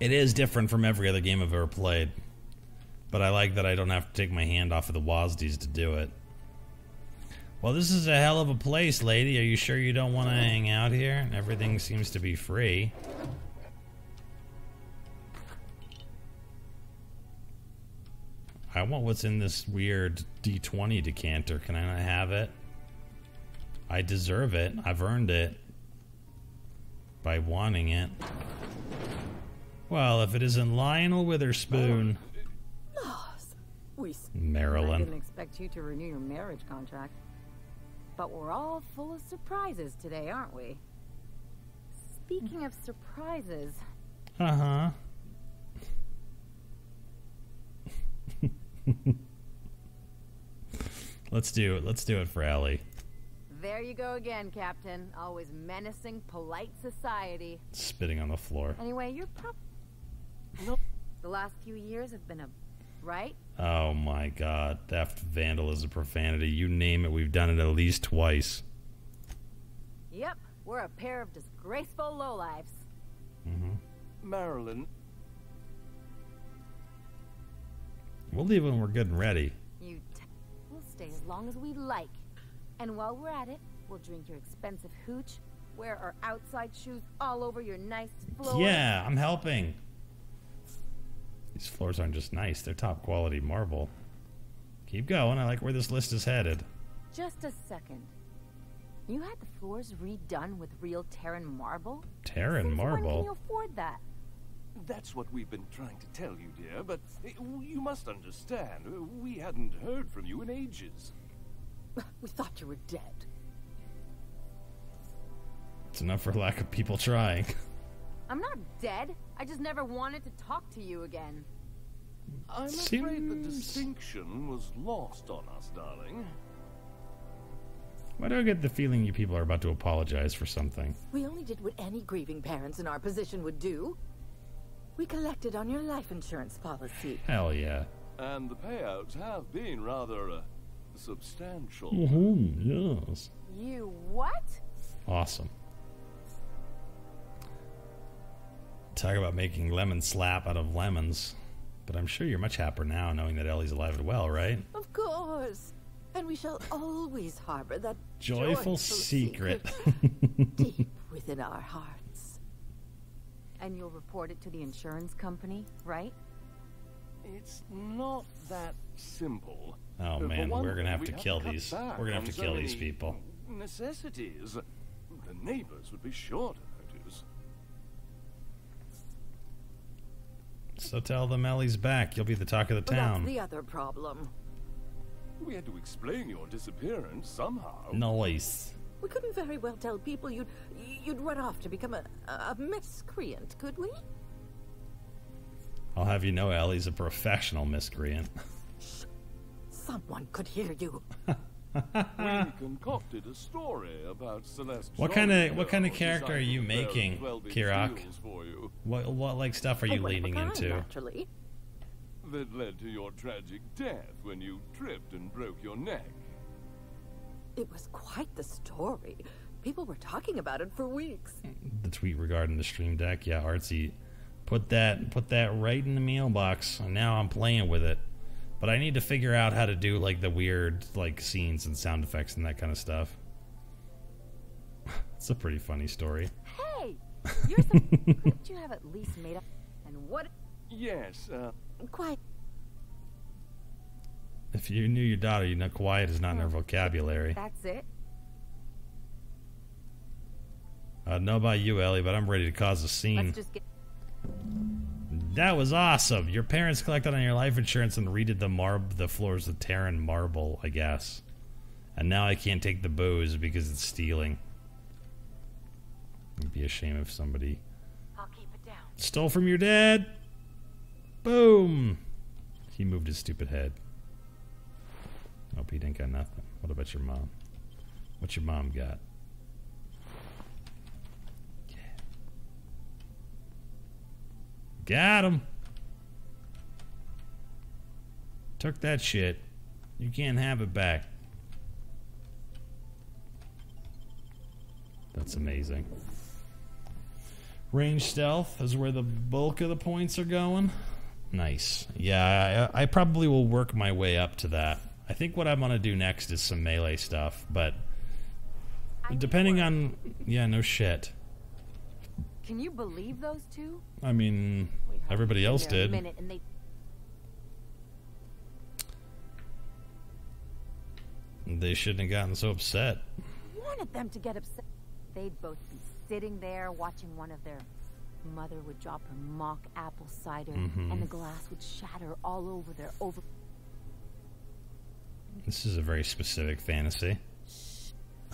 It is different from every other game I've ever played. But I like that I don't have to take my hand off of the WASDs to do it. Well, this is a hell of a place, lady. Are you sure you don't want to hang out here? Everything seems to be free. I want what's in this weird D20 decanter. Can I not have it? I deserve it. I've earned it. By wanting it. Well, if it isn't Lionel Witherspoon. Marilyn. I didn't expect you to renew your marriage contract. But we're all full of surprises today, aren't we? Speaking of surprises... Uh-huh. Let's do it. Let's do it for Ellie. There you go again, Captain. Always menacing, polite society. Spitting on the floor. Anyway, you're Nope. The last few years have been a... right? Oh my god. Theft, vandalism, profanity. You name it, we've done it at least twice. Yep. We're a pair of disgraceful lowlifes. Mm-hmm. Marilyn. We'll leave when we're good and ready. We'll stay as long as we like. And while we're at it, we'll drink your expensive hooch, wear our outside shoes all over your nice floors. Yeah, I'm helping. These floors aren't just nice, they're top quality marble. Keep going, I like where this list is headed. Just a second. You had the floors redone with real Terran marble? Terran marble? When can you afford that? That's what we've been trying to tell you, dear, but you must understand, we hadn't heard from you in ages. We thought you were dead. It's enough for lack of people trying. I'm not dead. I just never wanted to talk to you again. I'm afraid the distinction was lost on us, darling. Why do I get the feeling you people are about to apologize for something? We only did what any grieving parents in our position would do. We collected on your life insurance policy. Hell yeah. And the payouts have been rather substantial. Yes. You what? Awesome. Talk about making lemon slap out of lemons. But I'm sure you're much happier now knowing that Ellie's alive and well, right? Of course. And we shall always harbor that joyful secret deep within our hearts. And you'll report it to the insurance company, right? It's not that simple. Oh man, we're gonna have to kill these. We're gonna have to kill these people. Necessities. The neighbors would be sure to notice. So tell them Ellie's back. You'll be the talk of the town. That's the other problem. We had to explain your disappearance somehow. Nice. We couldn't very well tell people you'd run off to become a miscreant, could we? I'll have you know Ellie's a professional miscreant. Shh. Someone could hear you. We concocted a story about Celeste. What kind of character are you making, Kirok? What like stuff are you leaning into? Naturally. That led to your tragic death when you tripped and broke your neck. It was quite the story. People were talking about it for weeks. The tweet regarding the stream deck, yeah, Artsy, put that right in the mailbox. And now I'm playing with it, but I need to figure out how to do like the weird like scenes and sound effects and that kind of stuff. It's a pretty funny story. Hey, couldn't you have at least made up? And what? Yes. Quiet. If you knew your daughter, you know quiet is not in her vocabulary. That's it. I don't know about you, Ellie, but I'm ready to cause a scene. Let's just get... That was awesome. Your parents collected on your life insurance and redid the floors with Terran marble, I guess. And now I can't take the booze because it's stealing. It'd be a shame if somebody I'll keep it down. Stole from your dad. Boom. He moved his stupid head. Nope, he didn't got nothing. What about your mom? What's your mom got? Yeah. Got him. Took that shit. You can't have it back. That's amazing. Range stealth is where the bulk of the points are going. Nice. Yeah, I probably will work my way up to that. I think what I'm going to do next is some melee stuff, but depending on... Yeah, no shit. Can you believe those two? I mean, everybody else did. They shouldn't have gotten so upset. I wanted them to get upset. They'd both be sitting there watching one of their... Mother would drop her mock apple cider, and the glass would shatter all over their This is a very specific fantasy.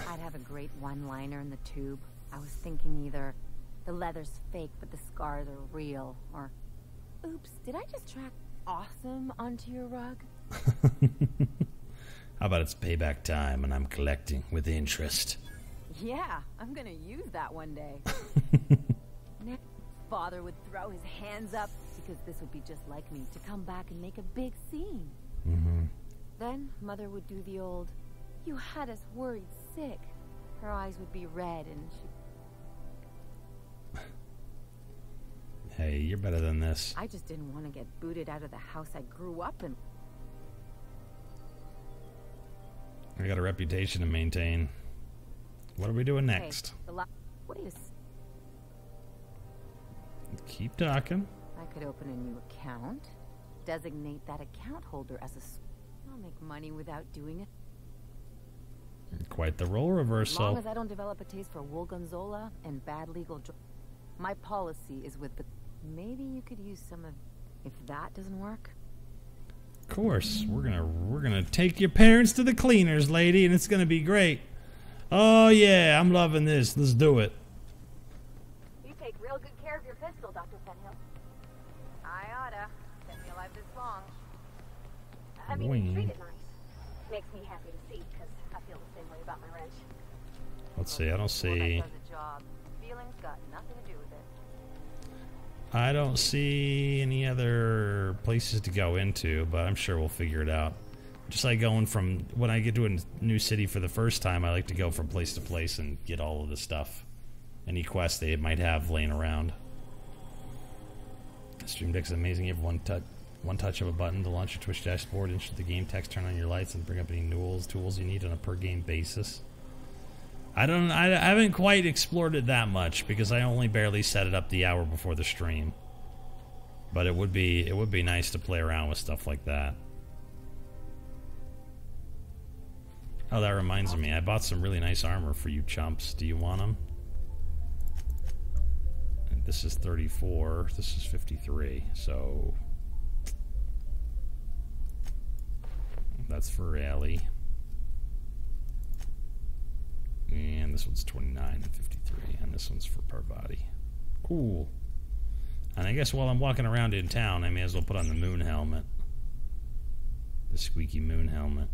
I'd have a great one-liner in the tube. I was thinking either the leather's fake, but the scars are real, or oops, did I just track awesome onto your rug? How about it's payback time and I'm collecting with interest? Yeah, I'm gonna use that one day. Father would throw his hands up because this would be just like me to come back and make a big scene. Then Mother would do the old, "You had us worried sick." Her eyes would be red and she... Hey, you're better than this. I just didn't want to get booted out of the house I grew up in. I got a reputation to maintain. What are we doing next? Wait a Keep talking. I could open a new account, designate that account holder as a... I'll make money without doing it. Quite the role reversal. As long as I don't develop a taste for Wolgonzola and bad legal... My policy is with the... Maybe you could use some of... If that doesn't work... Of course. We're gonna take your parents to the cleaners, lady, and it's gonna be great. Oh yeah, I'm loving this. Let's do it. You take real good care of your pistol, Dr. Fenhill. I oughta. Kept me alive this long. I mean, you treat it nice. Makes me happy to see, because I feel the same way about my wrench. Let's see, I don't see... Well, that does the job. Feelings got nothing to do with it. I don't see any other places to go into, but I'm sure we'll figure it out. Just like going from... When I get to a new city for the first time, I like to go from place to place and get all of the stuff. Any quests they might have laying around. Stream Deck is amazing. You have one touch of a button to launch your Twitch dashboard, insert the game text, turn on your lights, and bring up any tools you need on a per-game basis. I haven't quite explored it that much because I only barely set it up the hour before the stream. But it would be nice to play around with stuff like that. Oh, that reminds me. I bought some really nice armor for you chumps. Do you want them? This is 34. This is 53. So that's for Allie. And this one's 29 and 53. And this one's for Parvati. Cool. And I guess while I'm walking around in town, I may as well put on the moon helmet. The squeaky moon helmet.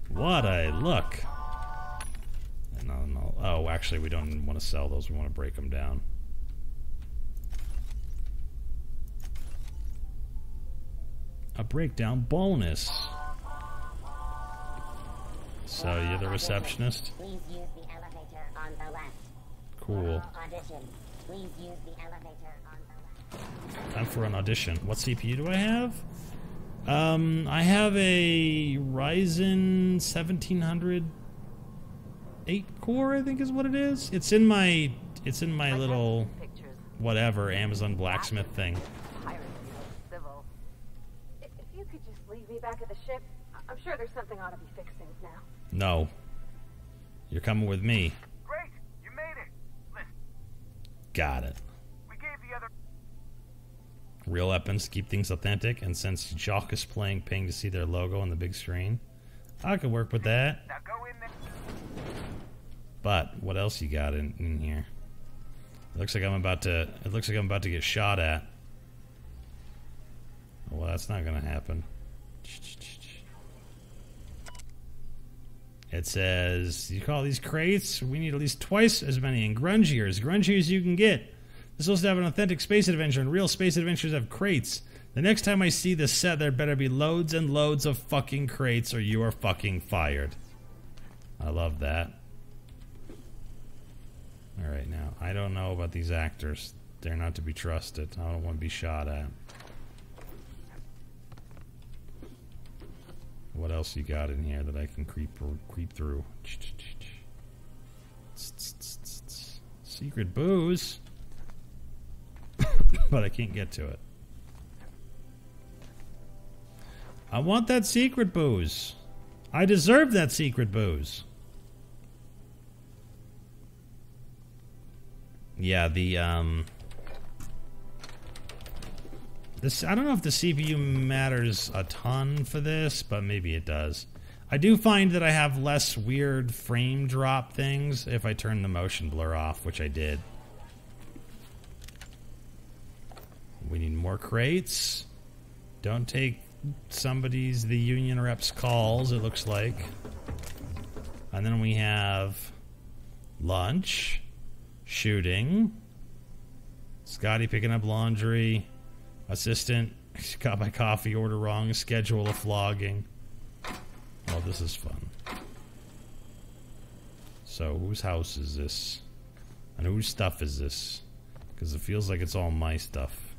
What a look. No. Oh, actually, we don't want to sell those. We want to break them down. A breakdown bonus. So you're the receptionist? Please use the elevator on the left. Cool. Audition. Please use the elevator on the left. Time for an audition. What CPU do I have? I have a Ryzen 1700 8-core, I think is what it is. It's in my little whatever Amazon blacksmith thing. If you could just leave me back at the ship, I'm sure there's something ought to be fixing now. No. You're coming with me. Great, you made it. Listen, Got it. we gave the other... Real weapons keep things authentic, and since Jacques is paying to see their logo on the big screen, I could work with that. Now go in there. But what else you got in here? It looks like I'm about to get shot at. Well, that's not gonna happen. It says, you call these crates? We need at least twice as many and grungier as you can get. This is supposed to have an authentic space adventure, and real space adventures have crates. The next time I see this set, there better be loads and loads of fucking crates, or you are fucking fired. I love that. Alright, now, I don't know about these actors. They're not to be trusted. I don't want to be shot at. What else you got in here that I can creep through? Secret booze. But I can't get to it. I want that secret booze. I deserve that secret booze. Yeah, the this, I don't know if the CPU matters a ton for this, but maybe it does. I do find that I have less weird frame drop things if I turn the motion blur off, which I did. We need more crates. Don't take the union rep's calls, it looks like. And then we have lunch, shooting, Scotty picking up laundry, assistant got my coffee order wrong, schedule a flogging. Oh, this is fun. So, whose house is this? And whose stuff is this? Because it feels like it's all my stuff.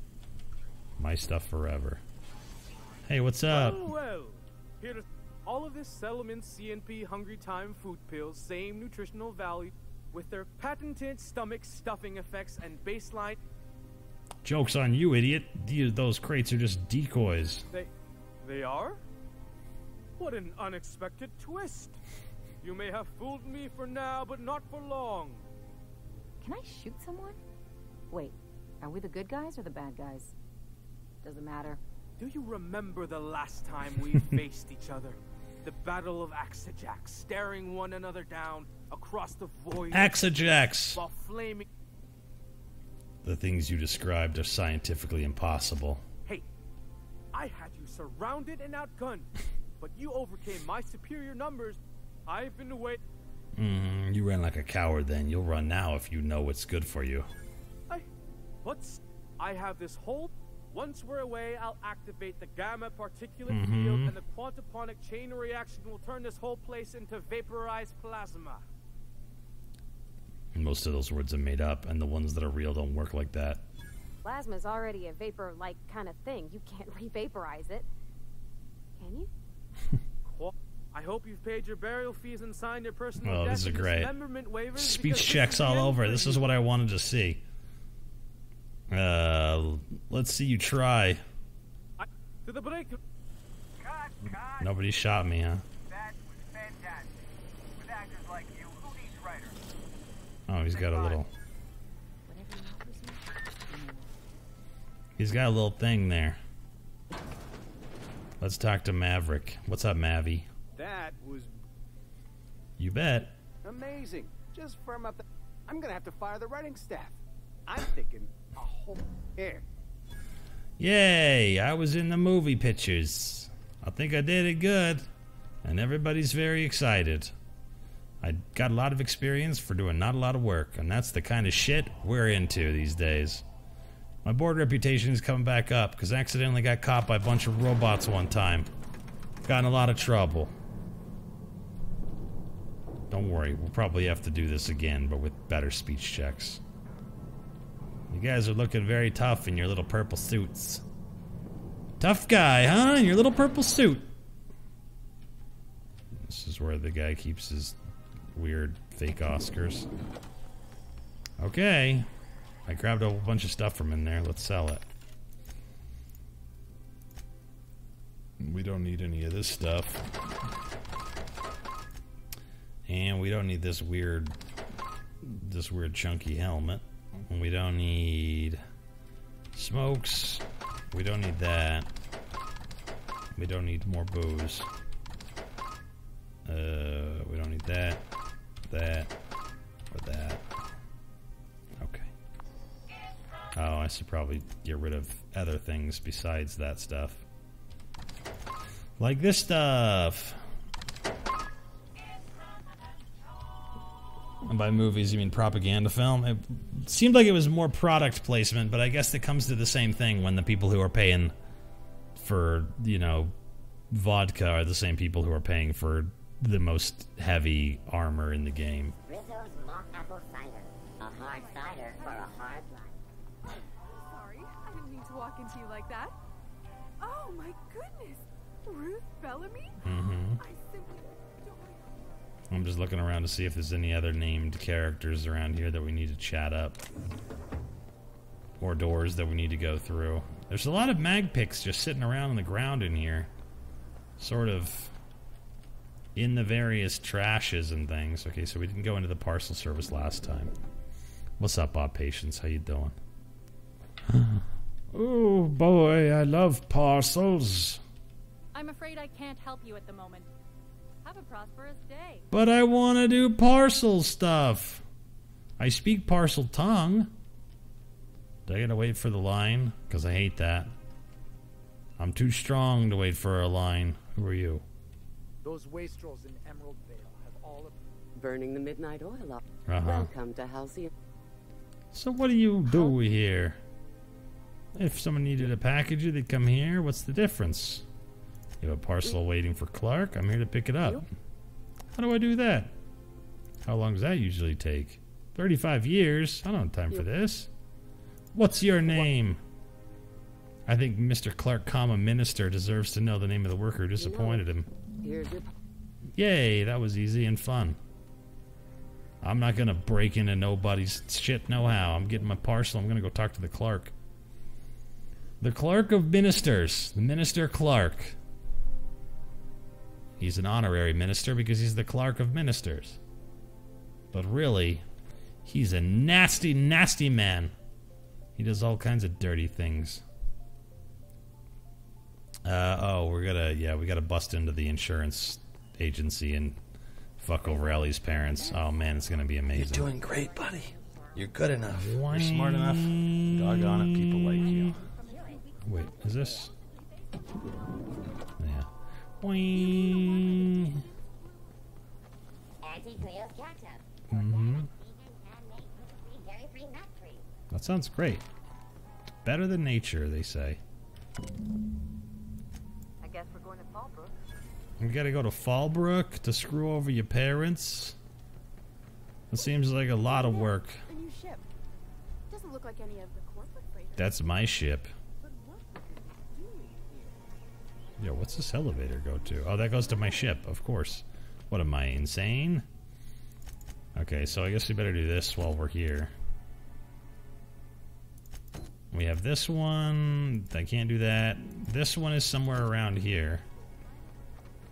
My stuff forever. Hey, what's up? Well, here to all of this settlement CNP Hungry Time food pills, same nutritional value, with their patented stomach stuffing effects and baseline. Joke's on you, idiot. Those crates are just decoys. They are? What an unexpected twist. You may have fooled me for now, but not for long. Can I shoot someone? Wait, are we the good guys or the bad guys? Doesn't matter. Do you remember the last time we faced each other? The Battle of Axajax, staring one another down across the void. Axajax! While flaming. The things you described are scientifically impossible. Hey, I had you surrounded and outgunned, but you overcame my superior numbers. I've been away. You ran like a coward then. You'll run now if you know what's good for you. I have this whole... Once we're away, I'll activate the gamma particulate field, and the quantaponic chain reaction will turn this whole place into vaporized plasma. And most of those words are made up, and the ones that are real don't work like that. Plasma's already a vapor-like kind of thing. You can't re-vaporize it. Can you? I hope you've paid your burial fees and signed your personal this is great. dismemberment waivers. Speech checks all over. This is what I wanted to see. Let's see you try. To the break. Cut. Nobody shot me, huh? That was fantastic. With actors like you, who needs writers? Oh, he's got a little... He's got a little thing there. Let's talk to Maverick. What's up, Mavi? That was... You bet. amazing. Just firm up the... I'm gonna have to fire the writing staff. I'm thinking a whole... Here. Yay, I was in the movie pictures. I think I did it good. And everybody's very excited. I got a lot of experience for doing not a lot of work, and that's the kind of shit we're into these days. My board reputation is coming back up, because I accidentally got caught by a bunch of robots one time. Got in a lot of trouble. Don't worry, we'll probably have to do this again, but with better speech checks. You guys are looking very tough in your little purple suits. Tough guy, huh? In your little purple suit. This is where the guy keeps his weird fake Oscars. Okay. I grabbed a whole bunch of stuff from in there. Let's sell it. We don't need any of this stuff. And we don't need this weird chunky helmet. We don't need smokes. We don't need that. We don't need more booze. We don't need that, or that. Okay. Oh, I should probably get rid of other things besides that stuff. Like this stuff. And by movies, you mean propaganda film? It seemed like it was more product placement, but I guess it comes to the same thing when the people who are paying for, you know, vodka are the same people who are paying for the most heavy armor in the game. Rizzo's mock apple cider. A hard cider for a hard life. Sorry, I didn't mean to walk into you like that. Oh my goodness! Ruth Bellamy? Mm-hmm. I simply don't... I'm just looking around to see if there's any other named characters around here that we need to chat up. Or doors that we need to go through. There's a lot of mag picks just sitting around on the ground in here. Sort of in the various trashes and things. Okay, so we didn't go into the parcel service last time. What's up, Bob Patience? How you doing? Oh boy, I love parcels. I'm afraid I can't help you at the moment. Have a prosperous day. But I want to do parcel stuff. I speak parcel tongue. Do I gotta wait for the line? Because I hate that. I'm too strong to wait for a line. Who are you? Those wastrels in Emerald Vale have all of... Burning the midnight oil up. Uh-huh. Welcome to Halcyon. So what do you do here? If someone needed a package, they'd come here. What's the difference? You have a parcel waiting for Clark. I'm here to pick it up. How do I do that? How long does that usually take? 35 years? I don't have time for this. What's your name? I think Mr. Clark, Minister, deserves to know the name of the worker who disappointed him. Here's your... Yay, that was easy and fun. I'm not gonna break into nobody's shit no how. I'm getting my parcel. I'm gonna go talk to the clerk. The Clerk of Ministers. The Minister Clark. He's an honorary minister because he's the Clerk of Ministers. But really, he's a nasty, nasty man. He does all kinds of dirty things. We gotta bust into the insurance agency and fuck over Ellie's parents. Oh man, it's gonna be amazing. You're doing great, buddy. You're good enough. You're smart enough. Doggone it, people like you. Wait, is this? Yeah. Whee. Mm-hmm. That sounds great. Better than nature, they say. I guess we're going to Fallbrook. You gotta go to Fallbrook to screw over your parents? It seems like a lot of work. A new ship. Doesn't look like any of the corporate freight. That's my ship. Yo, what's this elevator go to? Oh, that goes to my ship, of course. What am I, insane? Okay, so I guess we better do this while we're here. We have this one. I can't do that. This one is somewhere around here.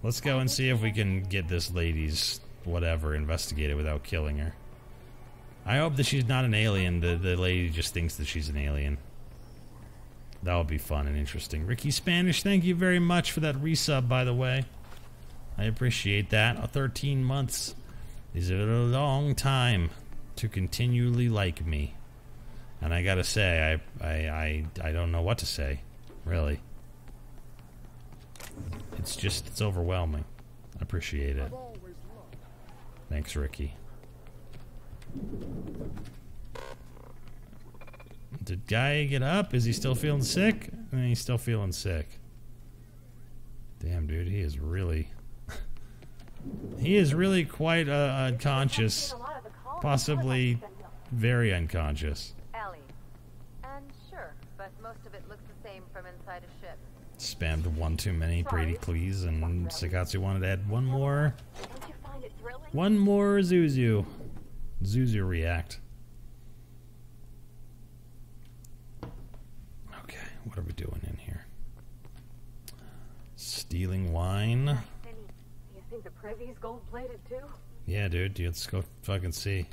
Let's go and see if we can get this lady's whatever investigated without killing her. I hope that she's not an alien. The lady just thinks that she's an alien. That would be fun and interesting. Ricky Spanish, thank you very much for that resub, by the way. I appreciate that. 13 months is a long time to continually like me. And I gotta say, I don't know what to say, really. It's overwhelming. I appreciate it. Thanks, Ricky. Did Guy get up? Is he still feeling sick? He's still feeling sick. Damn, dude, he is really... he is really quite unconscious. Possibly very unconscious. Ellie. And sure, but most of it looks the same from inside a ship. Spammed one too many Brady Cleese, and Sagatsu wanted to add one more. One more Zuzu. Zuzu react. Okay, what are we doing in here? Stealing wine. You think the Prevy's gold-plated too? Yeah, dude, let's go fucking see.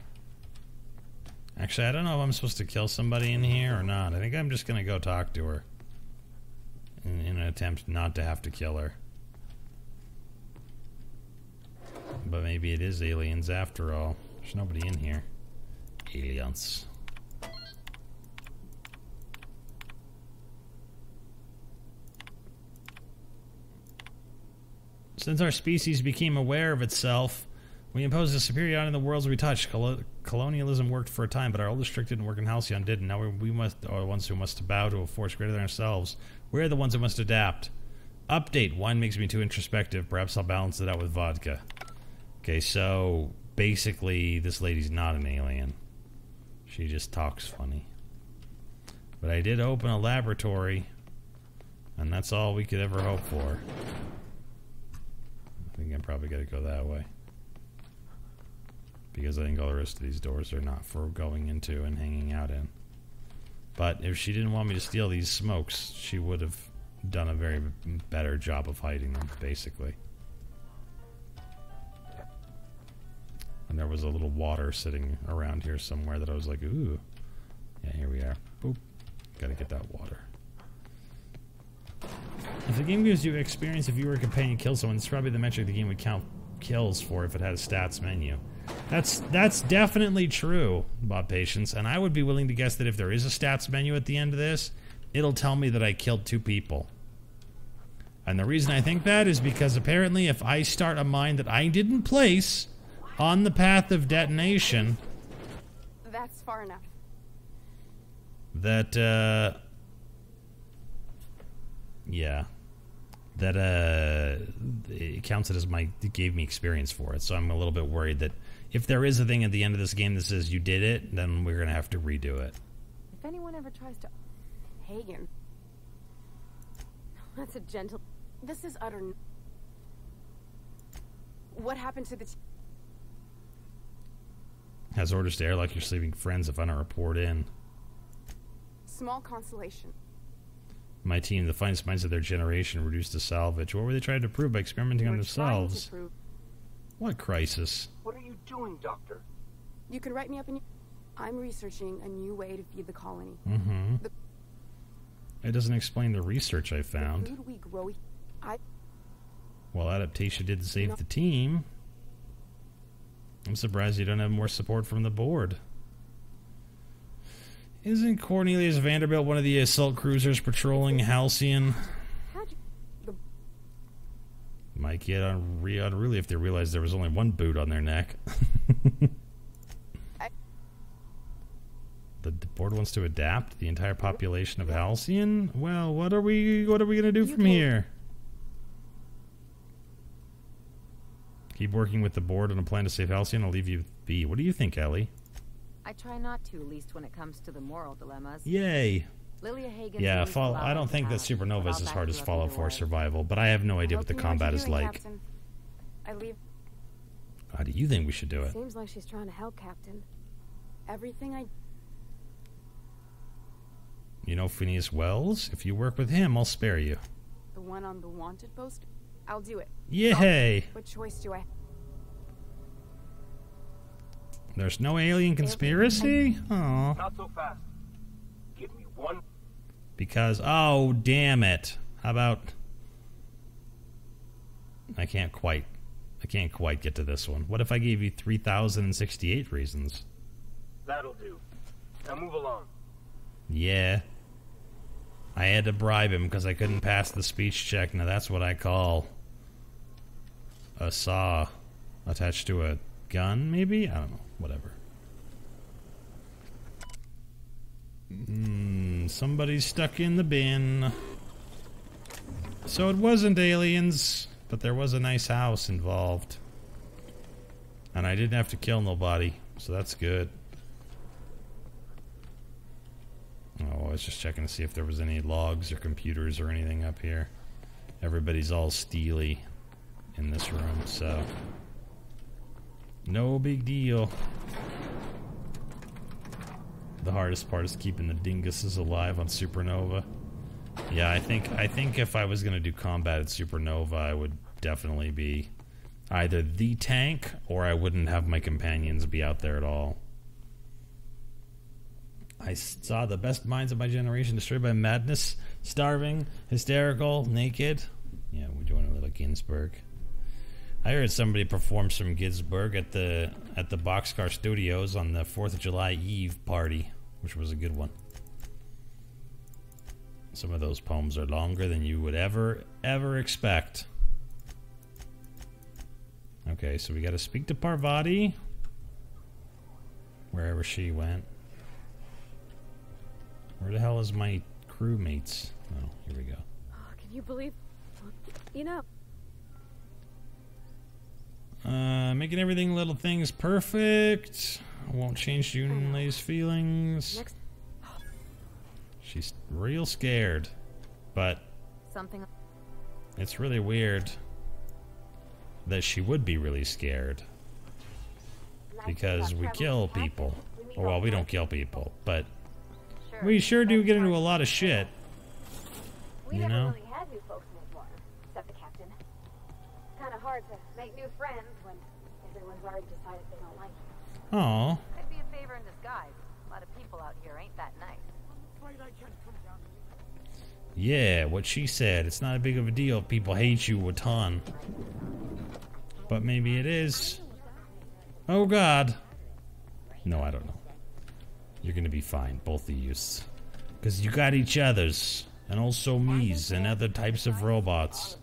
Actually, I don't know if I'm supposed to kill somebody in here or not. I think I'm just gonna go talk to her. In an attempt not to have to kill her. But maybe it is aliens after all. There's nobody in here. Aliens. Since our species became aware of itself, we imposed a superiority on the worlds we touched. Colonialism worked for a time, but our old district didn't work and Halcyon didn't. Now we are the ones who must bow to a force greater than ourselves. We're the ones who must adapt. Update. Wine makes me too introspective. Perhaps I'll balance it out with vodka. Okay, so basically this lady's not an alien. She just talks funny. But I did open a laboratory, and that's all we could ever hope for. I think I'm probably going to go that way. Because I think all the rest of these doors are not for going into and hanging out in. But if she didn't want me to steal these smokes, she would have done a very better job of hiding them, basically. And there was a little water sitting around here somewhere that I was like, ooh. Yeah, here we are. Boop. Gotta get that water. If the game gives you experience if you or a companion kills someone, it's probably the metric the game would count kills for if it had a stats menu. That's definitely true, Bob Patience, and I would be willing to guess that if there is a stats menu at the end of this, it'll tell me that I killed 2 people. And the reason I think that is because apparently if I start a mine that I didn't place on the path of detonation... That's far enough. That, yeah. That, it counts it as it gave me experience for it. So I'm a little bit worried that if there is a thing at the end of this game that says you did it, then we're going to have to redo it. If anyone ever tries to... Hagen. That's a gentle... This is utter... What happened to the... Has orders to airlock your sleeping friends if I don't report in. Small consolation. My team, the finest minds of their generation, reduced to salvage. What were they trying to prove by experimenting on themselves? What crisis? What are you doing, Doctor? You can write me up in... I'm researching a new way to feed the colony. Mm-hmm. It doesn't explain the research I found. The food we grow... Well, adaptation did save the team. I'm surprised you don't have more support from the board. Isn't Cornelius Vanderbilt one of the assault cruisers patrolling Halcyon? Might get unruly if they realized there was only one boot on their neck. The board wants to adapt the entire population of Halcyon? Well, what are we gonna do from here? Keep working with the board on a plan to save Halcyon. I'll leave you be. What do you think, Ellie? I try not to, at least when it comes to the moral dilemmas. Yay. Lilia Hagen. Yeah, I don't think that Supernova is as hard as Fallout 4 Survival, but I have no idea what the combat is like. Captain. I leave. How do you think we should do it? Seems like she's trying to help, Captain. Everything I... You know Phineas Wells? If you work with him, I'll spare you. The one on the wanted post? I'll do it. Yay! What choice do I... There's no alien conspiracy? Aw. Not so fast. Give me one. Because, oh, damn it. How about... I can't quite get to this one. What if I gave you 3,068 reasons? That'll do. Now move along. Yeah. I had to bribe him because I couldn't pass the speech check. Now that's what I call a saw attached to a gun, maybe? I don't know. Whatever. Somebody's stuck in the bin. So it wasn't aliens, but there was a nice house involved. And I didn't have to kill nobody, so that's good. Oh, I was just checking to see if there was any logs or computers or anything up here. Everybody's all steely in this room, so... no big deal. The hardest part is keeping the dinguses alive on Supernova. Yeah, I think if I was going to do combat at Supernova, I would definitely be either the tank, or I wouldn't have my companions be out there at all. I saw the best minds of my generation destroyed by madness, starving, hysterical, naked. Yeah, we're doing a little Ginsburg. I heard somebody perform some Ginsburg at the Boxcar Studios on the 4th of July Eve party, which was a good one. Some of those poems are longer than you would ever expect. Okay, so we got to speak to Parvati. Wherever she went. Where the hell is my crewmates? Oh, here we go. Oh, can you believe... You know... Making everything little things perfect. Won't change Junlei's feelings. She's real scared. But Something. it's really weird that she would be really scared. Because we kill people. Well, we don't kill people, but we sure do get into a lot of shit. We You never know? really had new folks anymore, except the captain. Kind of hard to make new friends when everyone's already decided they don't like you. Aw. Could be a favor in disguise. A lot of people out here ain't that nice. Yeah, what she said. It's not a big of a deal if people hate you a ton. But maybe it is. Oh god. No, I don't know. You're gonna be fine, both of yous. Because you got each other's. And also me's and other types of robots.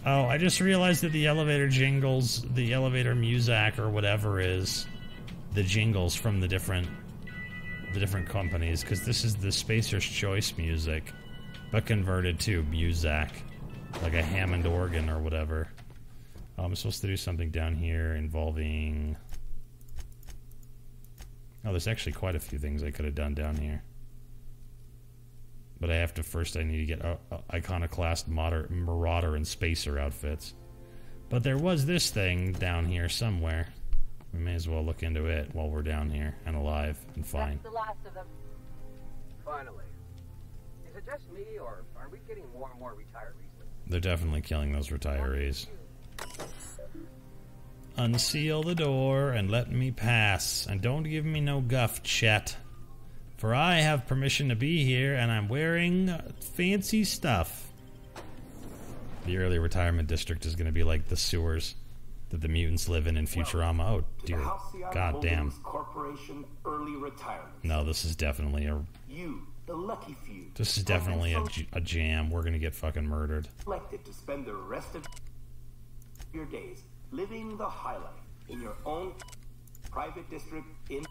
Oh, I just realized that the elevator jingles, the elevator music or whatever is the jingles from the different companies, because this is the Spacer's Choice music, but converted to music, like a Hammond organ or whatever. Oh, I'm supposed to do something down here involving... Oh, there's actually quite a few things I could have done down here. But I have to first, I need to get Iconoclast, Marauder, and Spacer outfits. But there was this thing down here somewhere. We may as well look into it while we're down here and alive and fine. That's the last of them. Finally. Is it just me, or are we getting more and more retirees? They're definitely killing those retirees. Unseal the door and let me pass. And don't give me no guff, Chet. For I have permission to be here, and I'm wearing fancy stuff. The early retirement district is going to be like the sewers that the mutants live in Futurama. Oh, dear. God damn. Corporation early retirement. No, this is definitely a... You, the lucky few. This is definitely a jam. We're going to get fucking murdered. Selected to spend the rest of your days living the high life in your own private district in...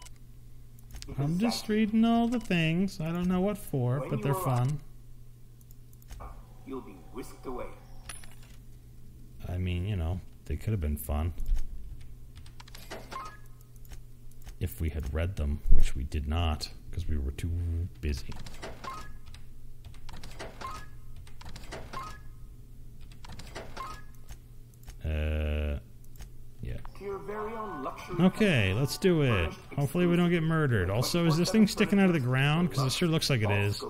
I'm just reading all the things. I don't know what for, but they're fun. You'll be whisked away. I mean, you know, they could have been fun. If we had read them, which we did not, because we were too busy. Yeah. Okay, let's do it. Hopefully we don't get murdered. Also, is this thing sticking out of the ground? Because it sure looks like it is.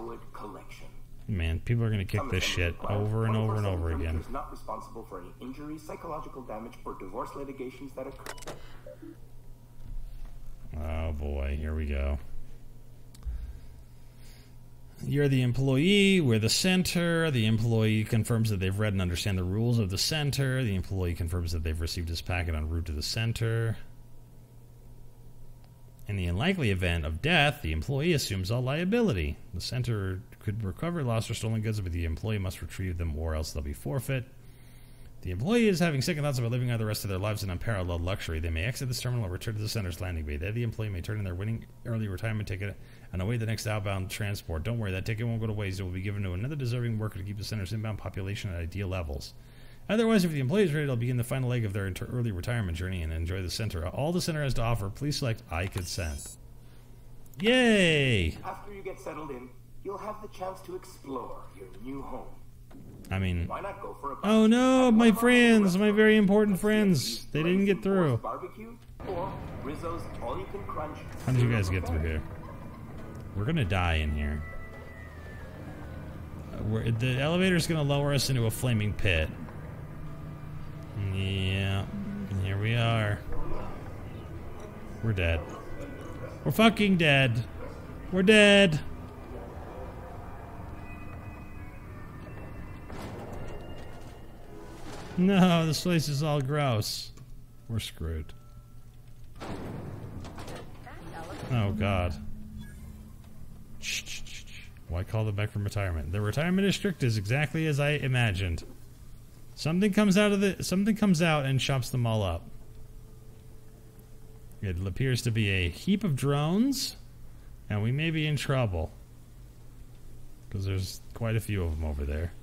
Man, people are going to kick this shit over and over and over again. Is not responsible for any injuries, psychological damage, or divorce litigations that occur. Oh boy, here we go. You're the employee, we're the center. The employee confirms that they've read and understand the rules of the center. The employee confirms that they've received his packet en route to the center. In the unlikely event of death, the employee assumes all liability. The center could recover lost or stolen goods, but the employee must retrieve them or else they'll be forfeit. The employee is having second thoughts about living out the rest of their lives in unparalleled luxury. They may exit this terminal or return to the center's landing bay. There, the employee may turn in their winning early retirement ticket and await the next outbound transport. Don't worry, that ticket won't go to waste. It will be given to another deserving worker to keep the center's inbound population at ideal levels. Otherwise, if the employee is ready, they'll begin the final leg of their early retirement journey and enjoy the center. All the center has to offer, please select I consent. Yay! After you get settled in, you'll have the chance to explore your new home. I mean, why not go for a oh no, my friends, my very important friends. They didn't get through. Barbecue or Rizzo's all-you-can crunch. How did you guys get through here? We're gonna die in here. The elevator's gonna lower us into a flaming pit. Yeah, here we are. We're dead. We're fucking dead. We're dead. No, this place is all gross. We're screwed. Oh, God. Why call them back from retirement? The retirement district is exactly as I imagined. Something comes out and chops them all up. It appears to be a heap of drones, and we may be in trouble. Because there's quite quite a few of them over there.